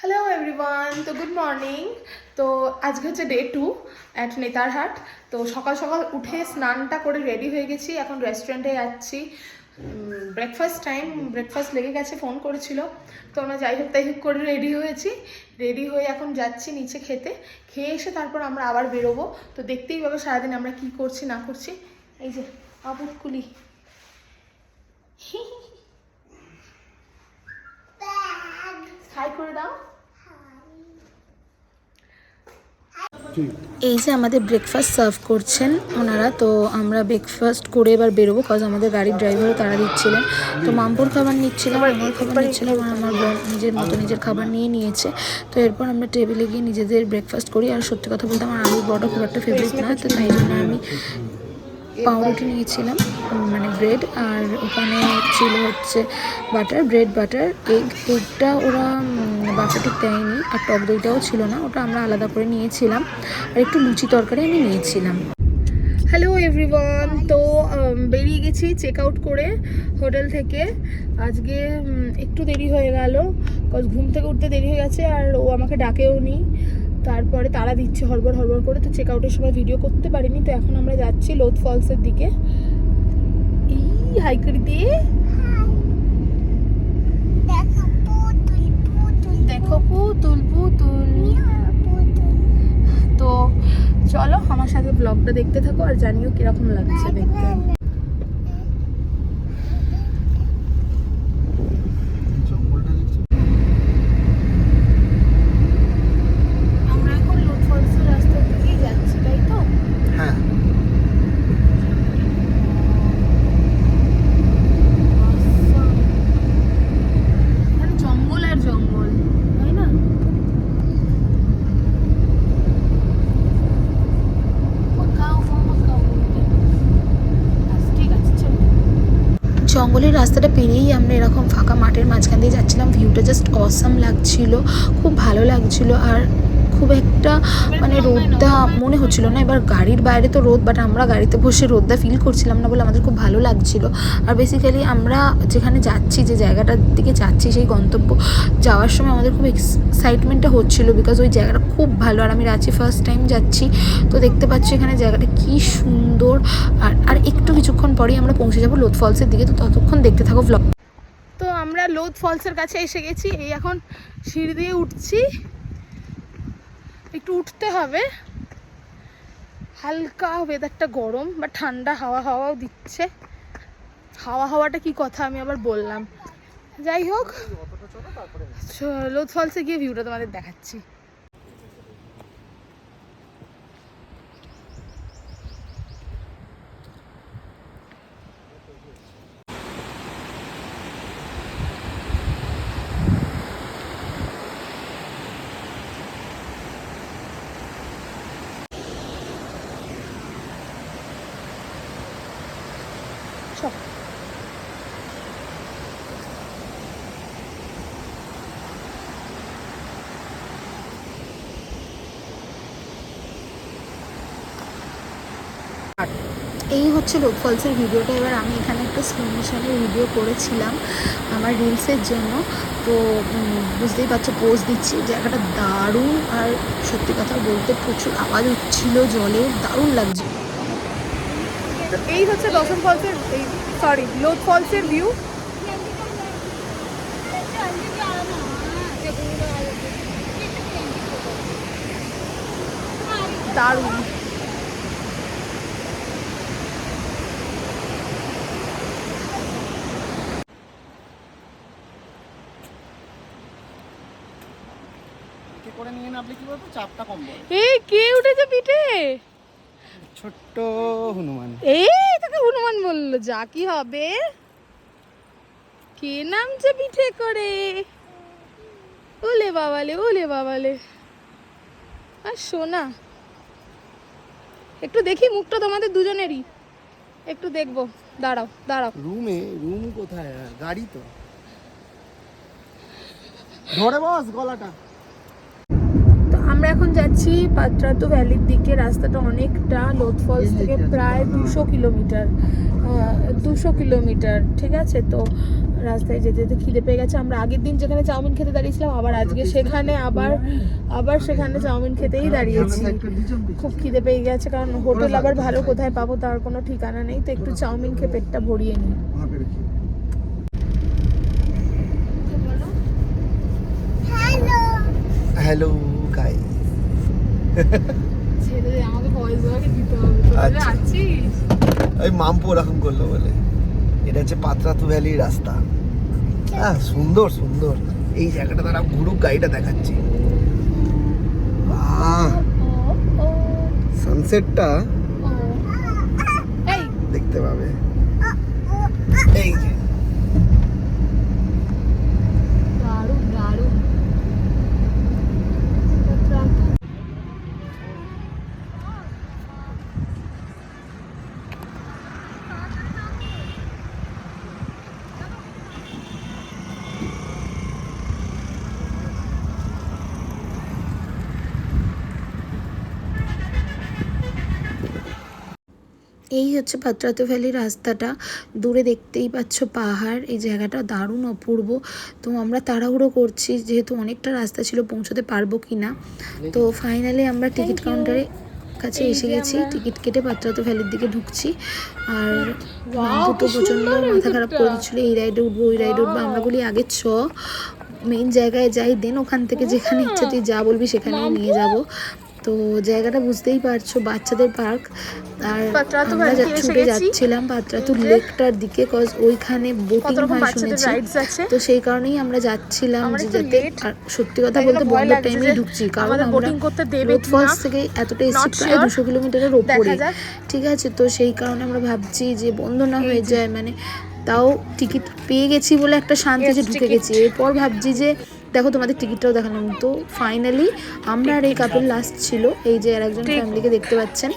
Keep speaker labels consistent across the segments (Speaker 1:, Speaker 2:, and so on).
Speaker 1: Hello everyone, তো good morning. তো আজকে হচ্ছে ডে 2 অ্যাট নেতারহাট। তো সকাল সকাল উঠে স্নানটা করে রেডি হয়ে গেছি, এখন রেস্টুরেন্টে যাচ্ছি। ব্রেকফাস্ট টাইম, ব্রেকফাস্ট লেগে গেছে, ফোন করেছিল। তো আমরা যাই হোক তাই হোক করে রেডি হয়েছি, রেডি হয়ে এখন যাচ্ছি নিচে খেতে। খেয়ে এসে তারপর আমরা আবার বেরোবো। তো দেখতেই পাবে সারাদিন আমরা কি করছি না করছি। এই যে আপুটকুলি হাই করে দাও। এই যে আমাদের ব্রেকফাস্ট সার্ভ করছেন ওনারা। তো আমরা ব্রেকফাস্ট করে এবার বেরোবো, কজ আমাদের গাড়ির ড্রাইভারও তারা দিচ্ছিলেন। তো মামপুর খাবার নিচ্ছিলাম, আমার খাবার নিচ্ছিলাম, আর আমার বোন নিজের মতো নিজের খাবার নিয়ে নিয়েছে। তো এরপর আমরা টেবিলে গিয়ে নিজেদের ব্রেকফাস্ট করি। আর সত্যি কথা বলতে আমার আলুর বড়া খুব একটা ফেভারিট না, তো তাই জন্য আমি পাউরুটি নিয়েছিলাম, মানে ব্রেড, আর ওখানে ছিল হচ্ছে বাটার, ব্রেড বাটার, এগটা ওরা বাটারটি দেয়নি, আর টক দইটাও ছিল না, ওটা আমরা আলাদা করে নিয়েছিলাম। আর একটু লুচি তরকারি আমি নিয়েছিলাম। হ্যালো এভরিওয়ান, তো বেরিয়ে গেছি চেক আউট করে হোটেল থেকে। আজকে একটু দেরি হয়ে গেল, কজ ঘুম থেকে উঠতে দেরি হয়ে গেছে, আর ও আমাকে ডাকেও নি। তারপরে তারা দিচ্ছে হড়বড় হড়বড় করে, তো চেক আউটের সময় ভিডিও করতে পারিনি। তো এখন আমরা যাচ্ছি লোথ ফলসের দিকে। এই হাই করে দিয়ে দেখো পুতুল পুতুল। তো চলো আমার সাথে ব্লগটা দেখতে থাকো আর জানিও কিরকম লাগছে দেখতে। আমরা এখন লোথ ফলসের রাস্তার দিকেই যাচ্ছি, তাই তো?
Speaker 2: হ্যাঁ,
Speaker 1: মানে জঙ্গল আর জঙ্গল, তাই না? ঠিক আছে, চলো। জঙ্গলের রাস্তাটা পেরিয়েই আমরা এরকম ফাঁকা মাঠের মাঝখান দিয়ে যাচ্ছিলাম। ভিউটা জাস্ট অসাম লাগছিল, খুব ভালো লাগছিল। আর খুব একটা মানে রোদটা মনে হচ্ছিল না। এবার গাড়ির বাইরে তো রোদ, বাট আমরা গাড়িতে বসে রোদটা ফিল করছিলাম না বলে আমাদের খুব ভালো লাগছিল। আর বেসিক্যালি আমরা যেখানে যাচ্ছি, যে জায়গাটার দিকে যাচ্ছি, সেই গন্তব্য যাওয়ার সময় আমাদের খুব এক্সাইটমেন্টটা হচ্ছিলো, বিকজ ওই জায়গাটা খুব ভালো। আর আমি রাঁচি ফার্স্ট টাইম যাচ্ছি, তো দেখতে পাচ্ছি এখানে জায়গাটা কি সুন্দর। আর একটু কিছুক্ষণ পরেই আমরা পৌঁছে যাবো লোথ ফলসের দিকে, তো ততক্ষণ দেখতে থাকো ব্লগ। তো আমরা লোথ ফলসের কাছে এসে গেছি, এই এখন সিঁড়ি দিয়ে উঠছি। একটু উঠতে হবে, হালকা ওয়েদারটা গরম বা ঠান্ডা, হাওয়াও দিচ্ছে। হাওয়াটা কি কথা আমি আবার বললাম। যাই হোক, লোথ ফলসে গিয়ে ভিউটা তোমাদের দেখাচ্ছি। সব এই হচ্ছে লোথ ফলসের ভিডিওটা। এবার আমি এখানে একটা স্লো মোশনের ভিডিও করেছিলাম আমার রিলসের জন্য। তো বুঝতেই পারছো, পোজ দিচ্ছি। জায়গাটা দারুণ, আর সত্যি কথা বলতে প্রচুর আওয়াজ হচ্ছিল জলের, দারুণ লাগছে। এই হচ্ছে দশম ফলসের, লোথ ফলসের ভিউ। দারুণ।
Speaker 2: করে নিয়ে না আপনি কি বলতো, চাপটা কম বলে।
Speaker 1: এই কে উঠেছে পিঠে?
Speaker 2: ছোট্ট হনুমান।
Speaker 1: এই তোকে হনুমান বললো, যা কি হবে। কে নামছে পিঠে করে? ওলে বাবালে, ওলে বাবালে। আর সোনা, একটু দেখি মুখটা তোমাদের দুজনেরই, একটু দেখবো। দাঁড়াও দাঁড়াও।
Speaker 2: রুম কোথায়? গাড়ি তো ধরে বস গলাটা।
Speaker 1: তো আমরা এখন যাচ্ছি পাত্রাতু ভ্যালির দিকে। রাস্তাটা অনেকটা, লোথ ফলস থেকে প্রায় 200 কিলোমিটার, 200 কিলোমিটার, ঠিক আছে। তো রাস্তায় যেতে যেতে খিদে পেয়ে গেছে। আমরা আগের দিন যেখানে চাউমিন খেতে দাঁড়িয়েছিলাম আবার আজকে সেখানে আবার সেখানে চাউমিন খেতেই দাঁড়িয়েছি। খুব খিদে পেয়ে গেছে, কারণ হোটেল আবার ভালো কোথায় পাবো তার কোনো ঠিকানা নেই, তো একটু চাউমিন খেয়ে পেটটা ভরিয়ে নিই।
Speaker 2: হ্যালো গাইস,
Speaker 1: ছেড়ে দে, আমাকে ভয়েস ওভারকে দিতে হবে। তোরা আছিস?
Speaker 2: ওই মাম্পু ওরকম করলো বলে। এটা হচ্ছে পাত্রাতু ভ্যালির রাস্তা। হ্যাঁ, সুন্দর সুন্দর এই জায়গাটা। তারা ঘুরুক, গাড়িটা দেখাচ্ছি। সানসেটটা
Speaker 1: এই
Speaker 2: দেখতে পাবে। এই যে
Speaker 1: দারুণ দারুণ। এই হচ্ছে পাত্রাতু ভ্যালির রাস্তাটা। দূরে দেখতেই পাচ্ছ পাহাড়। এই জায়গাটা দারুণ অপূর্ব। তো আমরা তাড়াহুড়ো করছি যেহেতু অনেকটা রাস্তা ছিল, পৌঁছতে পারবো কি না। তো ফাইনালি আমরা টিকিট কাউন্টারে কাছে এসে গেছি। টিকিট কেটে পাত্রাতু ভ্যালির দিকে ঢুকছি। আর মাম্পু তো প্রচণ্ড মাথা খারাপ করে দিচ্ছিল, এই রাইডে উঠবো ওই রাইডে উঠবো। আমরা বলি আগে মেইন জায়গায় যাই, দেন ওখান থেকে যেখানে ইচ্ছা তুই যা বলবি সেখানেই নিয়ে যাব। তো জায়গাটা বুঝতেই পারছো, বাচ্চাদের পার্ক। আর আমরা ছুটে যাচ্ছিলাম পাত্রাতু লেকটার দিকে, কজ ওইখানে বোটিং হয় শুনেছি। তো সেই কারণেই আমরা যাচ্ছিলাম, যে যাতে সত্যি কথা বলতে বন্ধের টাইমেই ঢুকছি, কারণ আমরা রোড ফলস থেকে এতটা এসেছি প্রায় 200 কিলোমিটারের ওপরে, ঠিক আছে। তো সেই কারণে আমরা ভাবছি যে বন্ধ না হয়ে যায়, মানে তাও টিকিট পেয়ে গেছি বলে একটা শান্তি যে ঢুকে গেছি। এরপর ভাবছি যে দেখো তোমাদের টিকিটটাও দেখালাম। তো ফাইনালি আমরা আর এই কাপল লাস্ট ছিল, এই যে আর একজন ফ্যামিলিকে দেখতে পাচ্ছেন।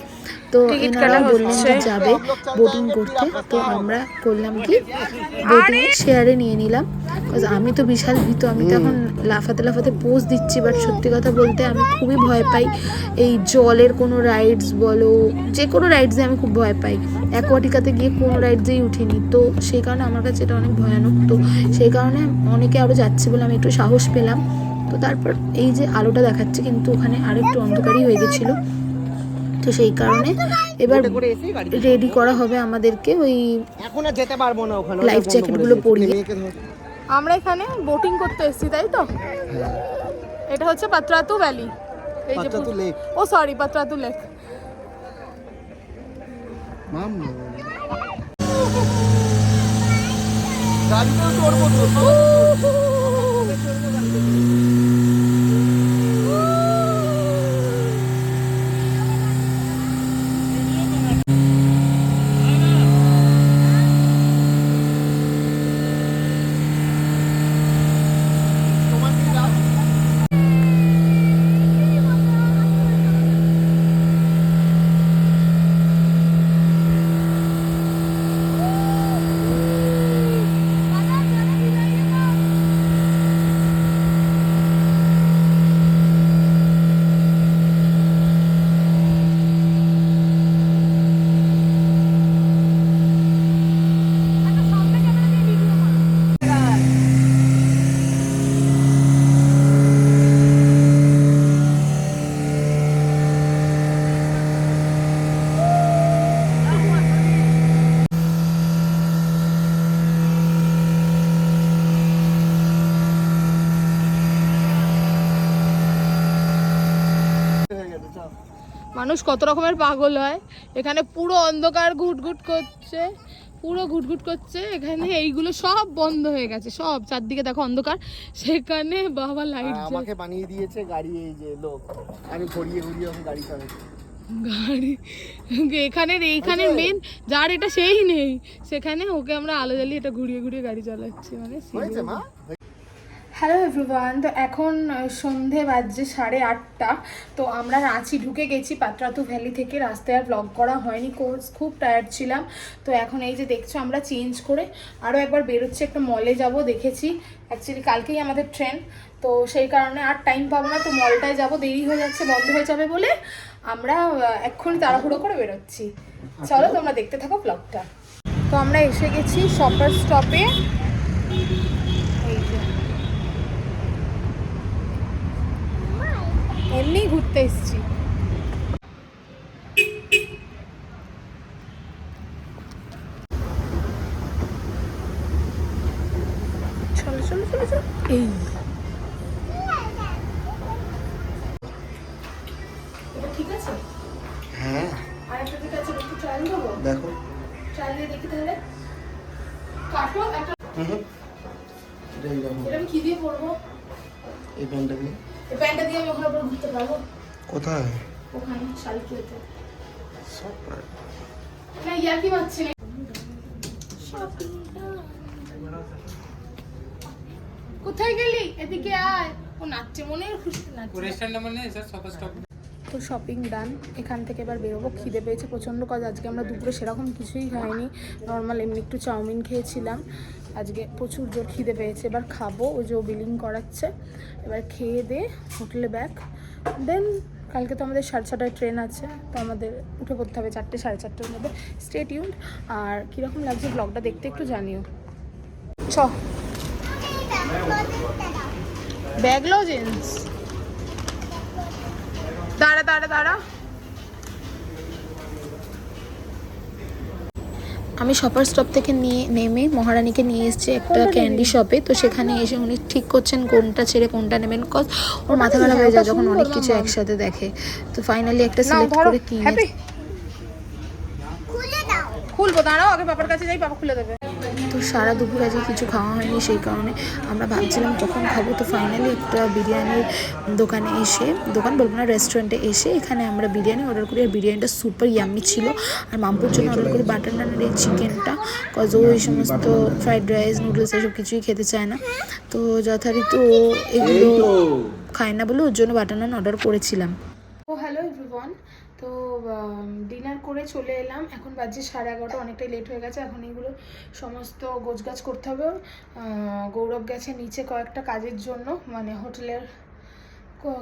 Speaker 1: তো এনারা বললেন যে যাবে বোটিং করতে, তো আমরা করলাম কি বোটিং শেয়ারে নিয়ে নিলাম। আমি তো বিশাল ভীত, আমি তো এখন লাফাতে লাফাতে পোজ দিচ্ছি। বাট সত্যি কথা বলতে আমি খুবই ভয় পাই এই জলের কোনো রাইডস বলো, যে কোনো রাইডসে আমি খুব ভয় পাই। অ্যাকোয়াটিকাতে গিয়ে কোনো রাইডসেই উঠিনি, তো সেই কারণে আমার কাছে এটা অনেক ভয়ানক। তো সেই কারণে অনেকে আরও যাচ্ছে বলে আমি একটু সাহস পেলাম। তো তারপর এই যে আলোটা দেখাচ্ছে, কিন্তু ওখানে আরও একটু অন্ধকারই হয়ে গেছিলো। তো সেই কারণে এবার রেডি করা হবে আমাদেরকে, ওই
Speaker 2: এখন আর যেতে পারবো না ওখানে,
Speaker 1: লাইফ জ্যাকেটগুলো পরিয়ে। আমরা এখানে বোটিং করতে এসেছি, তাই তো? এটা হচ্ছে পাত্রাতু ভ্যালি, এই যে
Speaker 2: পাত্রাতু লেক।
Speaker 1: ও সরি, পাত্রাতু লেক।
Speaker 2: মাম গাড়িতেও চড়বো তো।
Speaker 1: মানুষ কত রকমের পাগল হয়। এখানে পুরো অন্ধকার, ঘুটঘুট করছে, পুরো ঘুটঘুট করছে। এখানে এইগুলো সব বন্ধ হয়ে গেছে, সব চারদিকে দেখো অন্ধকার। সেখানে বাবা লাইট
Speaker 2: আমাকে বানিয়ে দিয়েছে গাড়ি, এই যে লোক, আমি ঘুরিয়ে ঘুরিয়ে ওকে গাড়ি চালাচ্ছি।
Speaker 1: গাড়ি এইখানে মেন যার এটা সেই নেই, সেখানে ওকে আমরা আলো জ্বালিয়ে এটা ঘুরিয়ে ঘুরিয়ে গাড়ি চালাচ্ছি। মানে হ্যালো এভরিওয়ান, তো এখন সন্ধে বাজছে 8:30। তো আমরা রাঁচি ঢুকে গেছি পাত্রাতু ভ্যালি থেকে। রাস্তায় আর ব্লগ করা হয়নি, কোর্স খুব টায়ার্ড ছিলাম। তো এখন এই যে দেখছো আমরা চেঞ্জ করে আরও একবার বেরোচ্ছি, একটা মলে যাব। দেখেছি অ্যাকচুয়ালি কালকেই আমাদের ট্রেন, তো সেই কারণে আর টাইম পাবো না। তো মলটায় যাব, দেরি হয়ে যাচ্ছে, বন্ধ হয়ে যাবে বলে আমরা এক্ষুনি তাড়াহুড়ো করে বেরোচ্ছি। চলো তোমরা দেখতে থাকো ব্লগটা। তো আমরা এসে গেছি শপার স্টপে। এই যে এমনি ঘুরতে এসেছি। চলো চলো চলো চলো। এই ঠিক আছে।
Speaker 2: হ্যাঁ
Speaker 1: আর একটা ঠিক আছে, একটু ট্রায়াল দেবো।
Speaker 2: দেখো
Speaker 1: ট্রায়াল দিয়ে দেখি তাহলে। কাটো একটা। এটা আমি কি দিয়ে পরবো?
Speaker 2: এই প্যান্টটা দিয়ে।
Speaker 1: এই প্যান্টটা দিয়ে আমি ওখানে উপর ঘুরতে পারবো?
Speaker 2: কোথায়?
Speaker 1: ওখানে শাড়িতে।
Speaker 2: সব পারে।
Speaker 1: না ইয়ার্কি মারছি না। কোথায় গেলি? এদিকে আয়। ও নাচছে, মনে হয় খুশি নাচছে।
Speaker 3: রেস্টুরেন্ট নাম্বার নেই স্যার, শপ স্টপ।
Speaker 1: তো শপিং ডান। এখান থেকে এবার বেরোবো। খিদে পেয়েছে প্রচণ্ড, কাজ আজকে আমরা দুপুরে সেরকম কিছুই খাইনি, নর্মাল এমনি একটু চাউমিন খেয়েছিলাম। আজকে প্রচুর জোর খিদে পেয়েছে, এবার খাবো। ওই যে বিলিং করাচ্ছে, এবার খেয়ে দে হোটেলে ব্যাক। দেন কালকে তো আমাদের 6:30টায় ট্রেন আছে, তো আমাদের উঠে পড়তে হবে 4টে 4:30টার মধ্যে। Stay tuned. আর কীরকম লাগছে ব্লগটা দেখতে একটু জানিও। চ ব্যাগ লো জিন্স। দাঁড়া দাঁড়া দাঁড়া। আমি শপার স্টপ থেকে নেমে মহারানীকে নিয়ে এসেছি একটা ক্যান্ডি শপে। তো সেখানে এসে উনি ঠিক করছেন কোনটা ছেড়ে কোনটা নেবেন, কজ ওর মাথা খারাপ হয়ে যায় যখন অনেক কিছু একসাথে দেখে। তো ফাইনালি একটা সিলেক্ট করে কিনে। খুলবো, দাঁড়াও আগে বাবার কাছে যাই, বাবা খুলে দেবে। তো সারা দুপুর আজকে কিছু খাওয়া হয়নি, সেই কারণে আমরা ভাবছিলাম কখন খাবো। তো ফাইনালি একটা বিরিয়ানির দোকানে এসে, দোকান বলবো না, রেস্টুরেন্টে এসে এখানে আমরা বিরিয়ানি অর্ডার করি। আর বিরিয়ানিটা সুপার ইয়াম্মি ছিল। আর মাম্পুর জন্য অর্ডার করি বাটার নানের এই চিকেনটা, কজ ও এই সমস্ত ফ্রাইড রাইস নুডলস এসব কিছুই খেতে চায় না। তো যথারীতি ও এগুলো খায় না বলে ওর জন্য বাটার নান অর্ডার করেছিলাম। ও হ্যালো এভরিওয়ান। তো ডিনার করে চলে এলাম। এখন বাজে 11:30, অনেকটাই লেট হয়ে গেছে। এখন এগুলো সমস্ত গোছগাছ করতে হবে। গৌরব গেছে নিচে কয়েকটা কাজের জন্য, মানে হোটেলের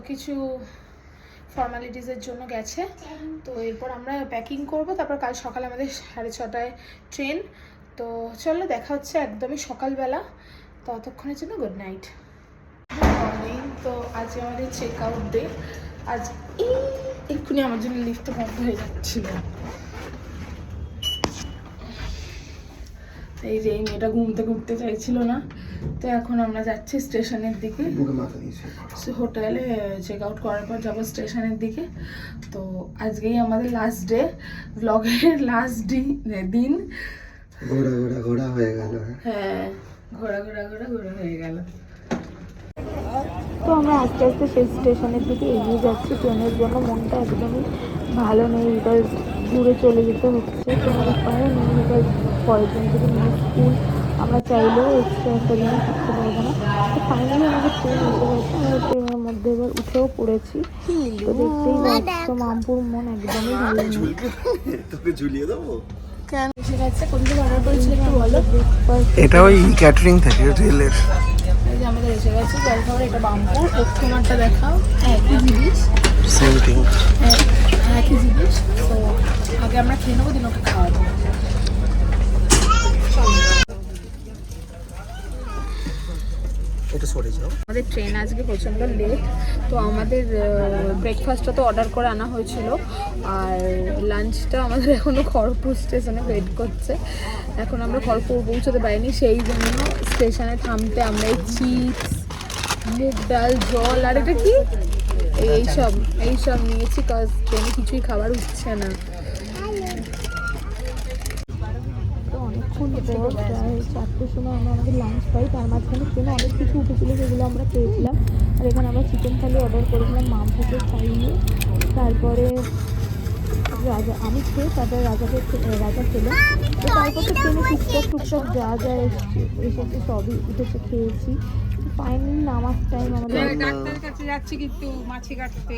Speaker 1: কিছু ফর্মালিটিসের জন্য গেছে। তো এরপর আমরা প্যাকিং করব, তারপর কাল সকালে আমাদের 6:30টায় ট্রেন। তো চলো দেখা হচ্ছে একদমই সকালবেলা। ততক্ষণের জন্য গুড নাইট। Good morning. তো আজ আমাদের চেক আউট ডে। আজ এক্ষুনি আমার জন্য লিফটে বন্ধ হয়ে যাচ্ছিল। এই যে এই মেয়েটা ঘুম থেকে উঠতে চাইছিল না। তো এখন আমরা যাচ্ছি স্টেশনের দিকে। হোটেলে চেক আউট করার পর যাবো স্টেশনের দিকে। তো আজকেই আমাদের লাস্ট ডে, ব্লগের লাস্ট দিন।
Speaker 2: ঘোরা হয়ে গেল।
Speaker 1: হ্যাঁ, ঘোরা হয়ে গেল। তো আমরা আস্তে আস্তে সেই স্টেশনের দিকে এগিয়ে যাচ্ছি। ট্রেনের জন্য মনটা একদমই ভালো নেই, বিকজ দূরে চলে যেতে হচ্ছে। কোনো উপায় নেই, বিকজ পরের দিন থেকে নিয়ে স্কুল। আমরা চাইলেও এক্সট্রা একটা দিন থাকতে পারবো না। তো ফাইনালি আমাদের ট্রেন এসে গেছে। আমরা ট্রেনের মধ্যে এবার উঠেও পড়েছি। তো দেখতেই পাচ্ছ মামপুর মন একদমই ভালো নেই।
Speaker 2: তোকে ঝুলিয়ে দেবো
Speaker 1: কেন এসে গেছে? কোন দিকে অর্ডার করেছিল একটু বলো।
Speaker 2: এটা ওই ক্যাটারিং থেকে রেলের।
Speaker 1: এই যে আমাদের এসে গেছে জলখাবার। এটা বাম্পুর। প্রথমারটা দেখাও। একই জিনিস,
Speaker 2: সেম থিং,
Speaker 1: একই জিনিস। তো আগে আমরা খেয়ে নেবো, দিন ওকে খাওয়া দেবো।
Speaker 2: এটা সরে যাও।
Speaker 1: আমাদের ট্রেন আজকে প্রচণ্ড লেট। তো আমাদের ব্রেকফাস্টটা তো অর্ডার করে আনা হয়েছিল, আর লাঞ্চটা আমাদের এখনও খড়গপুর স্টেশনে ওয়েট করছে। এখন আমরা খড়গপুর পৌঁছতে পারিনি, সেই জন্য স্টেশনে থামতে আমরা এই চিপস, মুগ ডাল, জল আর এটা কি এইসব নিয়েছি, কজ ট্রেনে কিছুই খাবার উঠছে না। তো অনেকক্ষণ পর প্রায় 4টের সময় আমরা আমাদের লাঞ্চ পাই। তার মাঝখানে ট্রেনে অনেক কিছু উঠেছিল, সেগুলো আমরা পেয়েছিলাম। আর এখানে আমরা চিকেন থালি অর্ডার করেছিলাম মামপুকে খাইয়ে। তারপরে আমি খেয়ে তারপরে রাজা খেলো। তো তারপর তো ট্রেনে টুকটাক যা এসেছে সবই উঠেছে, খেয়েছি। ফাইনালি নামার টাইম আমাদের।
Speaker 3: ডাক্তারের কাছে যাচ্ছি, কিন্তু মাছি কাটতে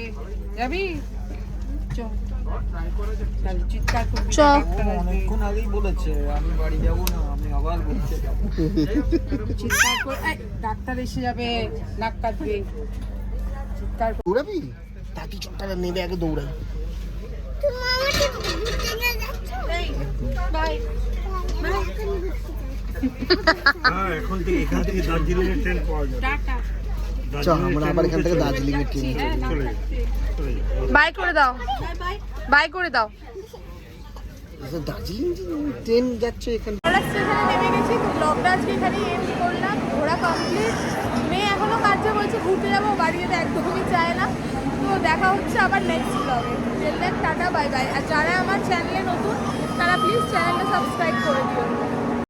Speaker 3: যাবি? চল চিৎকার করবি।
Speaker 2: অনেকক্ষণ আগেই বলেছে আমি বাড়ি যাবো না, আমি আবার বলতে যাবো।
Speaker 3: চিৎকার কর, ডাক্তার এসে যাবে, নাক কাটবে। চিৎকার
Speaker 2: দৌড়াবি? তাকি চটাটা নেবে আগে দৌড়াই।
Speaker 4: হ্যাঁ এখন থেকে এখান থেকে দার্জিলিং এর ট্রেন পাওয়া যায়।
Speaker 3: টাটা।
Speaker 2: চ আমরা আবার এখান থেকে দার্জিলিং এর ট্রেনে
Speaker 3: হ্যাঁ,
Speaker 4: চলে যাই, চলে যাই।
Speaker 1: বাই করে দাও, বাই করে দাও।
Speaker 2: দার্জিলিং ট্রেন যাচ্ছে এখান
Speaker 1: আমরা স্টেশনে নেমে গেছি, তো ব্লগটা আজকে এখানেই এন্ড করলাম। ঘোরা কমপ্লিট। মেয়ে এখনো কাজে বলছে ঘুরতে যাবো, বাড়ি যেতে একদমই চায় না। তো দেখা হচ্ছে আবার নেক্সট ব্লগে। Tata, bye bye. আর যারা আমার চ্যানেলে নতুন তারা প্লিজ চ্যানেলটা সাবস্ক্রাইব করে দিও।